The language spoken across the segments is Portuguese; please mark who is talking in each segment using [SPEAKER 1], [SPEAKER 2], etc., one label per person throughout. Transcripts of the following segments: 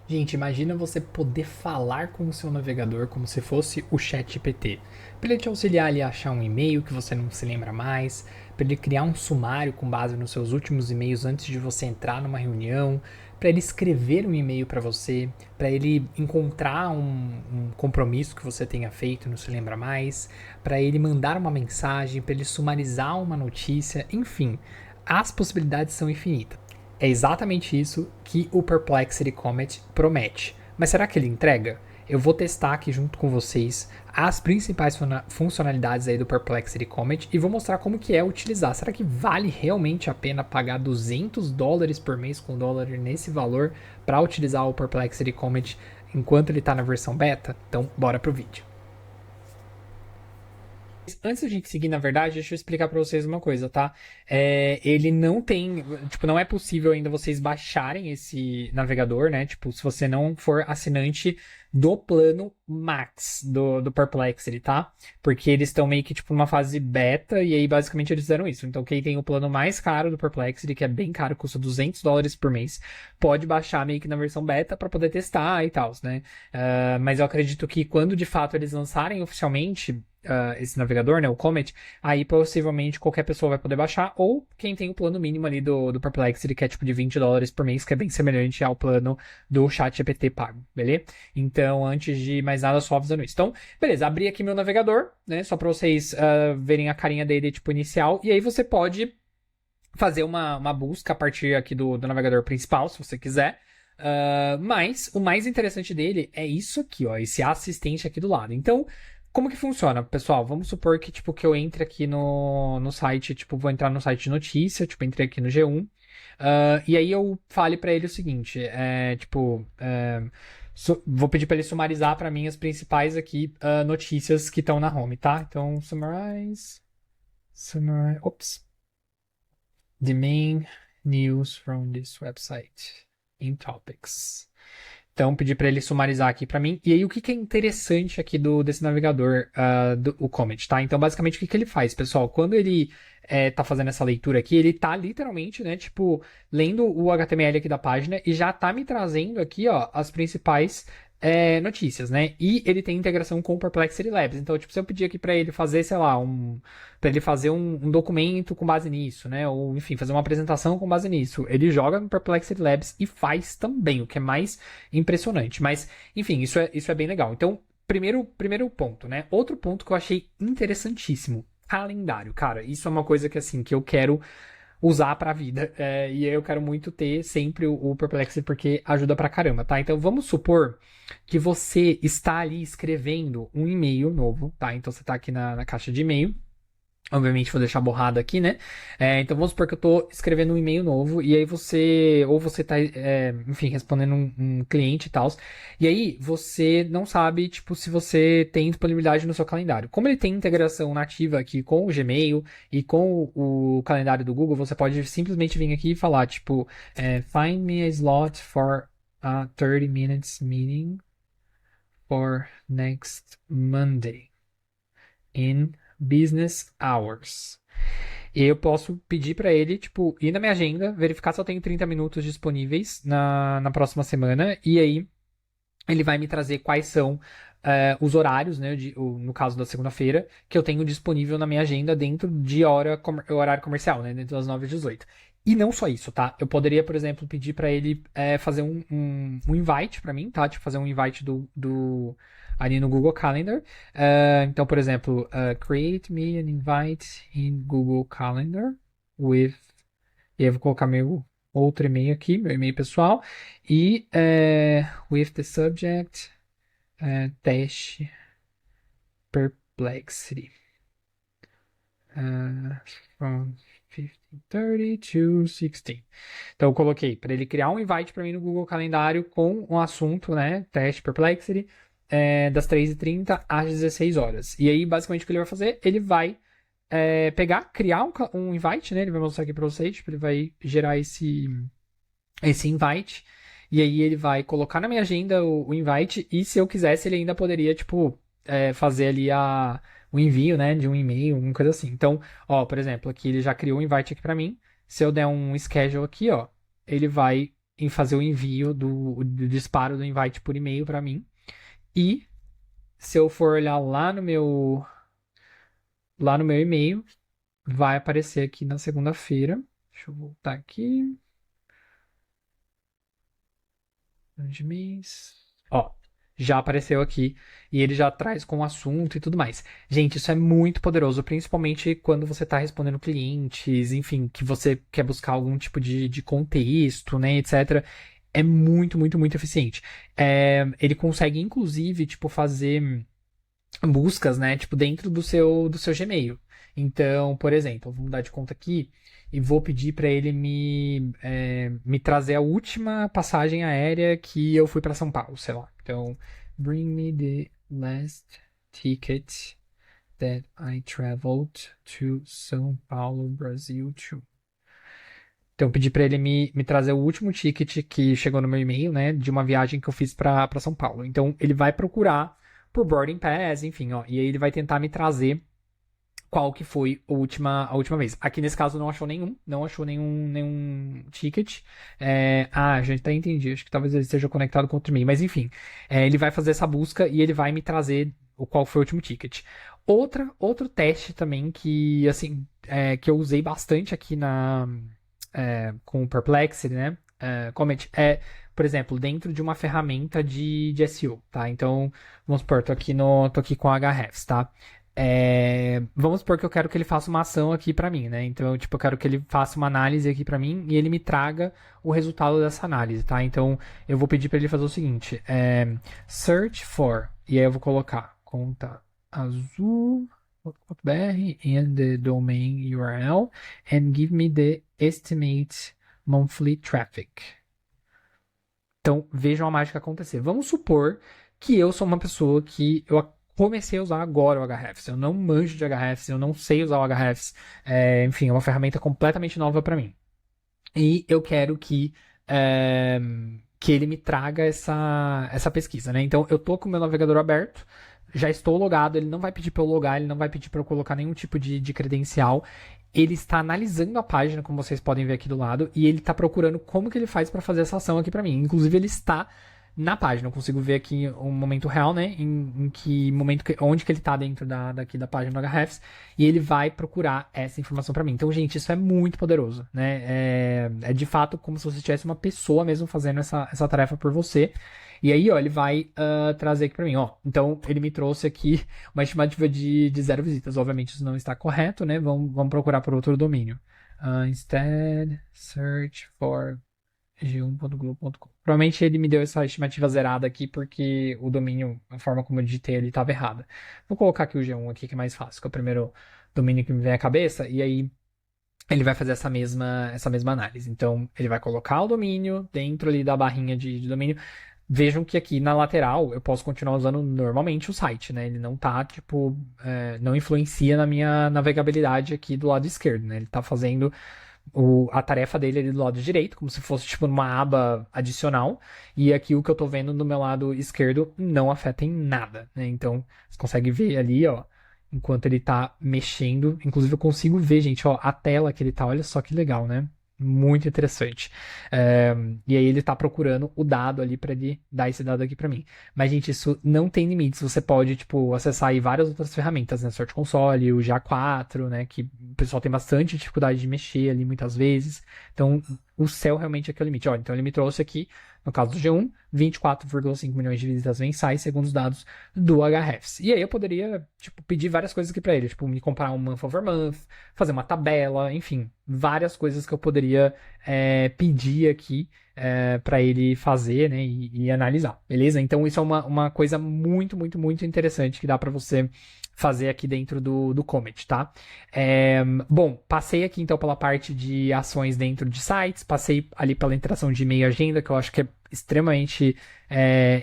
[SPEAKER 1] Gente, imagina você poder falar com o seu navegador como se fosse o ChatGPT. Para ele te auxiliar ali a achar um e-mail que você não se lembra mais, para ele criar um sumário com base nos seus últimos e-mails antes de você entrar numa reunião, para ele escrever um e-mail para você, para ele encontrar um compromisso que você tenha feito e não se lembra mais, para ele mandar uma mensagem, para ele sumarizar uma notícia, enfim, as possibilidades são infinitas. É exatamente isso que o Perplexity Comet promete. Mas será que ele entrega? Eu vou testar aqui junto com vocês as principais funcionalidades aí do Perplexity Comet e vou mostrar como que é utilizar. Será que vale realmente a pena pagar US$ 200 por mês com dólar nesse valor para utilizar o Perplexity Comet enquanto ele está na versão beta? Então, bora pro vídeo. Antes da gente seguir, na verdade, deixa eu explicar pra vocês uma coisa, tá? Ele não tem, tipo, não é possível ainda vocês baixarem esse navegador, né? Tipo, se você não for assinante do plano Max do Perplexity, tá? Porque eles estão meio que, tipo, numa fase beta e aí, basicamente, eles fizeram isso. Então, quem tem o plano mais caro do Perplexity, que é bem caro, custa US$ 200 por mês, pode baixar meio que na versão beta pra poder testar e tal, né? Mas eu acredito que quando, de fato, eles lançarem oficialmente esse navegador, né, o Comet, aí possivelmente qualquer pessoa vai poder baixar, ou quem tem o plano mínimo ali do Perplexity, que é tipo de US$ 20 por mês, que é bem semelhante ao plano do ChatGPT pago, beleza? Então, antes de mais nada, só avisando isso. Então, beleza, abri aqui meu navegador, né, só para vocês verem a carinha dele, tipo, inicial, e aí você pode fazer uma busca a partir aqui do navegador principal, se você quiser. Mas o mais interessante dele é isso aqui, ó, esse assistente aqui do lado. Então, como que funciona, pessoal? Vamos supor que, tipo, que eu entre aqui no site, tipo, vou entrar no site de notícia, tipo, entrei aqui no G1, e aí eu fale para ele o seguinte, vou pedir para ele sumarizar para mim as principais aqui notícias que estão na home, tá? Então, ops, the main news from this website in topics. Então, pedi para ele sumarizar aqui para mim. E aí, o que é interessante aqui desse navegador, o Comet, tá? Então, basicamente, o que ele faz, pessoal? Quando ele tá fazendo essa leitura aqui, ele tá literalmente, né, tipo, lendo o HTML aqui da página e já tá me trazendo aqui, ó, as principais notícias, né? E ele tem integração com o Perplexity Labs. Então, tipo, se eu pedir aqui para ele fazer, sei lá, para ele fazer um documento com base nisso, né? Ou, enfim, fazer uma apresentação com base nisso, ele joga no Perplexity Labs e faz também, o que é mais impressionante. Mas, enfim, isso é bem legal. Então, primeiro ponto, né? Outro ponto que eu achei interessantíssimo. Calendário. Cara, isso é uma coisa que, assim, que eu quero usar pra vida. E eu quero muito ter sempre o Perplexity porque ajuda pra caramba, tá? Então, vamos supor que você está ali escrevendo um e-mail novo, tá? Então, você tá aqui na caixa de e-mail. Obviamente vou deixar borrado aqui, né? Então vamos supor que eu tô escrevendo um e-mail novo e aí você tá, enfim, respondendo um cliente e tal. E aí você não sabe, tipo, se você tem disponibilidade no seu calendário. Como ele tem integração nativa aqui com o Gmail e com o calendário do Google, você pode simplesmente vir aqui e falar, tipo, find me a slot for a 30 minutes meeting for next Monday in business hours. E aí eu posso pedir para ele, tipo, ir na minha agenda, verificar se eu tenho 30 minutos disponíveis na próxima semana, e aí ele vai me trazer quais são os horários, né, no caso da segunda-feira, que eu tenho disponível na minha agenda dentro de horário comercial, né, dentro das 9 às 18. E não só isso, tá? Eu poderia, por exemplo, pedir para ele fazer um invite para mim, tá? Tipo, fazer um invite ali no Google Calendar. Então, por exemplo, create me an invite in Google Calendar with... E aí eu vou colocar meu outro e-mail aqui, meu e-mail pessoal. E with the subject teste perplexity. From 15:30 to 16. Então eu coloquei para ele criar um invite para mim no Google Calendário com um assunto, né? Teste perplexity, das 3h30 às 16 horas. E aí, basicamente, o que ele vai fazer? Ele vai pegar, criar um invite, né? Ele vai mostrar aqui para vocês, tipo, ele vai gerar esse invite. E aí ele vai colocar na minha agenda o invite. E se eu quisesse, ele ainda poderia, tipo, fazer ali o envio, né? De um e-mail, uma coisa assim. Então, ó, por exemplo, aqui ele já criou um invite aqui pra mim. Se eu der um schedule aqui, ó, ele vai em fazer o envio do disparo do invite por e-mail para mim. E se eu for olhar lá no meu e-mail, vai aparecer aqui na segunda-feira. Deixa eu voltar aqui. De mês. Ó, já apareceu aqui e ele já traz com o assunto e tudo mais. Gente, isso é muito poderoso, principalmente quando você está respondendo clientes, enfim, que você quer buscar algum tipo de contexto, né, etc. É muito, muito, muito eficiente. Ele consegue, inclusive, tipo, fazer buscas, né, tipo, dentro do seu Gmail. Então, por exemplo, vou mudar de conta aqui e vou pedir para ele me trazer a última passagem aérea que eu fui para São Paulo, sei lá. Então, bring me the last ticket that I traveled to São Paulo, Brasil to. Então, pedi para ele me trazer o último ticket que chegou no meu e-mail, né, de uma viagem que eu fiz para São Paulo. Então, ele vai procurar por boarding pass, enfim, ó, e aí ele vai tentar me trazer qual que foi a última vez. Aqui nesse caso não achou nenhum ticket. Já até entendi, acho que talvez ele esteja conectado com outro e-mail, mas enfim, ele vai fazer essa busca e ele vai me trazer o qual foi o último ticket. Outro teste também que, assim, que eu usei bastante aqui com o Perplexity, né? Comment, por exemplo, dentro de uma ferramenta de SEO, tá? Então, vamos supor, tô aqui com a Ahrefs, tá? Vamos supor que eu quero que ele faça uma ação aqui pra mim, né? Então, tipo, eu quero que ele faça uma análise aqui pra mim e ele me traga o resultado dessa análise, tá? Então, eu vou pedir pra ele fazer o seguinte: search for, e aí eu vou colocar conta azul .br and the domain URL and give me the estimate monthly traffic. Então, vejam a mágica acontecer. Vamos supor que eu sou uma pessoa que eu comecei a usar agora o Ahrefs. Eu não manjo de Ahrefs, eu não sei usar o Ahrefs. Enfim, é uma ferramenta completamente nova para mim. E eu quero que ele me traga essa pesquisa, né? Então, eu tô com o meu navegador aberto, já estou logado, ele não vai pedir para eu logar, ele não vai pedir para eu colocar nenhum tipo de credencial. Ele está analisando a página, como vocês podem ver aqui do lado, e ele está procurando como que ele faz para fazer essa ação aqui para mim. Inclusive, ele está na página. Eu consigo ver aqui um momento real, né? Em que momento, onde que ele está dentro daqui da página do Ahrefs, e ele vai procurar essa informação para mim. Então, gente, isso é muito poderoso, né? É de fato como se você tivesse uma pessoa mesmo fazendo essa tarefa por você. E aí, ó, ele vai trazer aqui para mim, ó. Então, ele me trouxe aqui uma estimativa de 0 visitas. Obviamente, isso não está correto, né? Vamos procurar por outro domínio. Instead, search for g1.globo.com. Provavelmente ele me deu essa estimativa zerada aqui porque o domínio, a forma como eu digitei ele estava errada. Vou colocar aqui o G1 aqui que é mais fácil, que é o primeiro domínio que me vem à cabeça, e aí ele vai fazer essa mesma análise. Então, ele vai colocar o domínio dentro ali da barrinha de domínio. Vejam que aqui na lateral eu posso continuar usando normalmente o site, né? Ele não tá, tipo, não influencia na minha navegabilidade aqui do lado esquerdo, né? Ele tá fazendo a tarefa dele ali do lado direito, como se fosse tipo numa aba adicional, e aqui o que eu tô vendo do meu lado esquerdo não afeta em nada, né? Então, você consegue ver ali, ó, enquanto ele tá mexendo, inclusive eu consigo ver, gente, ó, a tela que ele tá, olha só que legal, né? Muito interessante. E aí ele tá procurando o dado ali para ele dar esse dado aqui para mim. Mas, gente, isso não tem limites. Você pode, tipo, acessar aí várias outras ferramentas, né? Search Console, o GA4, né? Que o pessoal tem bastante dificuldade de mexer ali muitas vezes. Então, o céu realmente é que é o limite. Ó, então ele me trouxe aqui, no caso do G1, 24,5 milhões de visitas mensais, segundo os dados do Ahrefs. E aí eu poderia, tipo, pedir várias coisas aqui para ele, tipo, me comprar um month over month, fazer uma tabela, enfim, várias coisas que eu poderia pedir aqui para ele fazer, né, e analisar, beleza? Então isso é uma coisa muito, muito, muito interessante que dá para você fazer aqui dentro do Comet, tá? Bom, passei aqui então pela parte de ações dentro de sites, passei ali pela interação de e-mail e agenda, que eu acho que é extremamente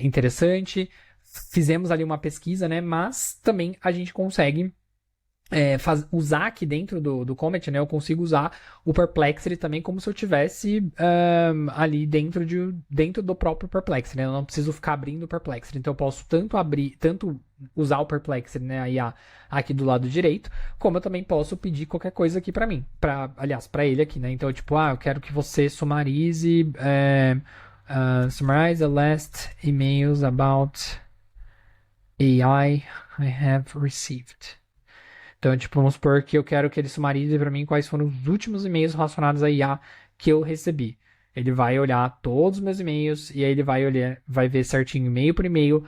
[SPEAKER 1] interessante. Fizemos ali uma pesquisa, né? Mas também a gente consegue usar aqui dentro do Comet, né? Eu consigo usar o Perplexity também como se eu tivesse ali dentro do próprio Perplexity, né? Eu não preciso ficar abrindo o Perplexity. Então eu posso tanto usar o Perplexity, né? A IA aqui do lado direito, como eu também posso pedir qualquer coisa aqui para mim, aliás, para ele aqui, né? Então, tipo, eu quero que você summarize summarize the last emails about AI I have received. Então, tipo, vamos supor que eu quero que ele sumarize para mim quais foram os últimos e-mails relacionados a IA que eu recebi. Ele vai olhar todos os meus e-mails e aí ele vai ver certinho e-mail por e-mail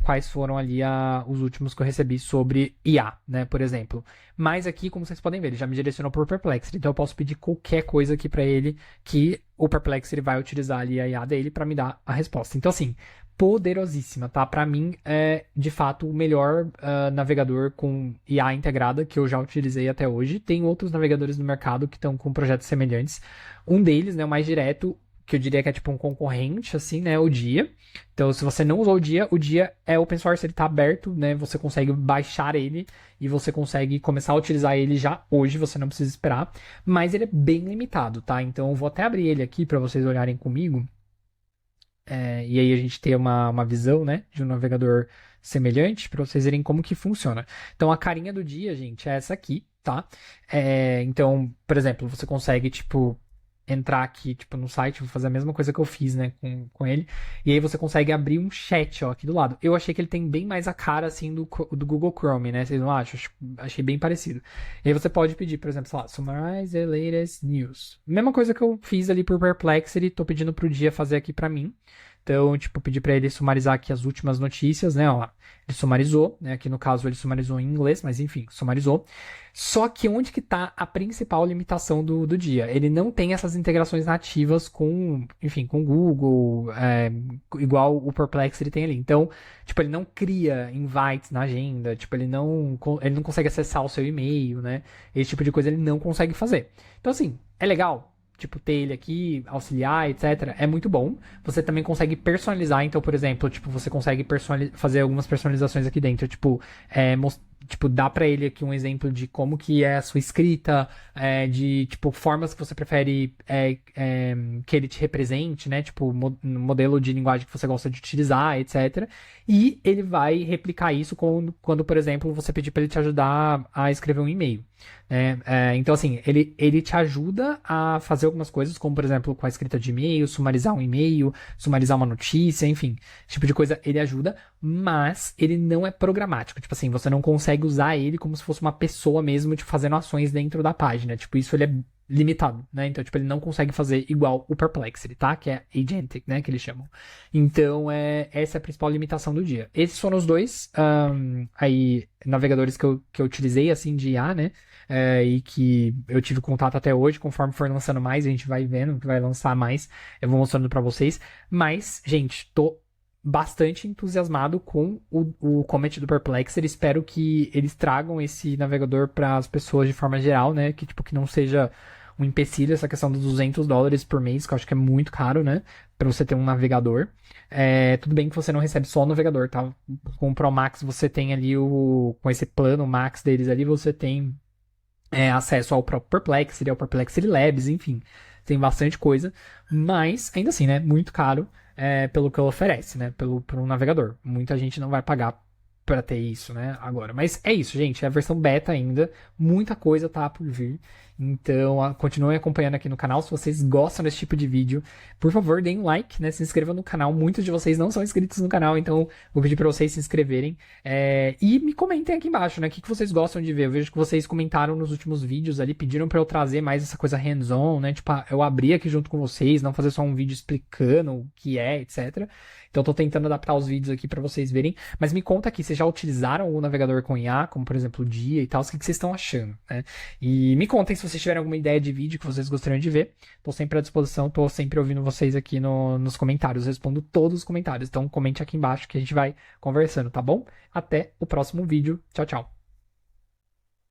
[SPEAKER 1] quais foram ali os últimos que eu recebi sobre IA, né, por exemplo. Mas aqui, como vocês podem ver, ele já me direcionou por Perplexity, então eu posso pedir qualquer coisa aqui para ele que o Perplexity vai utilizar ali a IA dele para me dar a resposta. Então, assim, poderosíssima, tá? Para mim é de fato o melhor navegador com IA integrada que eu já utilizei até hoje. Tem outros navegadores no mercado que estão com projetos semelhantes. Um deles, né, o mais direto, que eu diria que é tipo um concorrente, assim, né, o Dia. Então, se você não usou o Dia é open source, ele tá aberto, né, você consegue baixar ele e você consegue começar a utilizar ele já hoje, você não precisa esperar, mas ele é bem limitado, tá? Então, eu vou até abrir ele aqui para vocês olharem comigo. E aí a gente tem uma visão, né, de um navegador semelhante para vocês verem como que funciona. Então a carinha do Dia, gente, é essa aqui, tá? Então, por exemplo, você consegue, tipo, entrar aqui, tipo, no site, vou fazer a mesma coisa que eu fiz, né, com ele, e aí você consegue abrir um chat, ó, aqui do lado. Eu achei que ele tem bem mais a cara, assim, do Google Chrome, né, vocês não acham? Achei bem parecido. E aí você pode pedir, por exemplo, sei lá, summarize the latest news. Mesma coisa que eu fiz ali por Perplexity, tô pedindo pro Dia fazer aqui pra mim. Então, tipo, pedi para ele sumarizar aqui as últimas notícias, né? Ó, ele sumarizou, né? Aqui no caso ele sumarizou em inglês, mas enfim, sumarizou. Só que onde que tá a principal limitação do Dia? Ele não tem essas integrações nativas com, enfim, com o Google, igual o Perplexity tem ali. Então, tipo, ele não cria invites na agenda, tipo, ele não consegue acessar o seu e-mail, né? Esse tipo de coisa ele não consegue fazer. Então, assim, é legal, tipo, ter ele aqui, auxiliar, etc. É muito bom. Você também consegue personalizar, então, por exemplo, tipo, você consegue fazer algumas personalizações aqui dentro, tipo, dá pra ele aqui um exemplo de como que é a sua escrita, de, tipo, formas que você prefere que ele te represente, né, tipo, modelo de linguagem que você gosta de utilizar, etc. E ele vai replicar isso quando, por exemplo, você pedir pra ele te ajudar a escrever um e-mail. Então, assim, ele te ajuda a fazer algumas coisas, como, por exemplo, com a escrita de e-mail, sumarizar um e-mail, sumarizar uma notícia, enfim, esse tipo de coisa ele ajuda, mas ele não é programático. Tipo assim, você não consegue usar ele como se fosse uma pessoa mesmo, tipo, fazendo ações dentro da página. Tipo, isso ele é limitado, né? Então, tipo, ele não consegue fazer igual o Perplexity, tá? Que é agentic, né? Que eles chamam. Então, essa é a principal limitação do Dia. Esses foram os dois aí navegadores que eu utilizei, assim, de IA, né? E que eu tive contato até hoje. Conforme for lançando mais, a gente vai vendo que vai lançar mais. Eu vou mostrando pra vocês. Mas, gente, tô bastante entusiasmado com o Comet do Perplexity. Espero que eles tragam esse navegador para as pessoas de forma geral, né? Que, tipo, que não seja um empecilho essa questão dos $200 por mês, que eu acho que é muito caro, né? Pra você ter um navegador. Tudo bem que você não recebe só o navegador, tá? Com o Pro Max você tem ali com esse plano Max deles ali, você tem acesso ao próprio Perplexity, ao Perplexity Labs, enfim. Tem bastante coisa, mas ainda assim, né? Muito caro pelo que ele oferece, né? Por um navegador. Muita gente não vai pagar para ter isso, né? Agora. Mas é isso, gente. É a versão beta ainda. Muita coisa tá por vir. Então, continuem acompanhando aqui no canal. Se vocês gostam desse tipo de vídeo, por favor, deem um like, né? Se inscrevam no canal. Muitos de vocês não são inscritos no canal, então vou pedir para vocês se inscreverem. E me comentem aqui embaixo, né? O que vocês gostam de ver. Eu vejo que vocês comentaram nos últimos vídeos ali, pediram para eu trazer mais essa coisa hands-on, né? Tipo, eu abrir aqui junto com vocês, não fazer só um vídeo explicando o que é, etc. Então, tô tentando adaptar os vídeos aqui para vocês verem. Mas me conta aqui, vocês já utilizaram o navegador com IA, como por exemplo o Dia e tal, o que vocês estão achando, né? E me contem se vocês tiverem alguma ideia de vídeo que vocês gostariam de ver. Tô sempre à disposição, tô sempre ouvindo vocês aqui nos comentários. Eu respondo todos os comentários. Então comente aqui embaixo que a gente vai conversando, tá bom? Até o próximo vídeo. Tchau, tchau.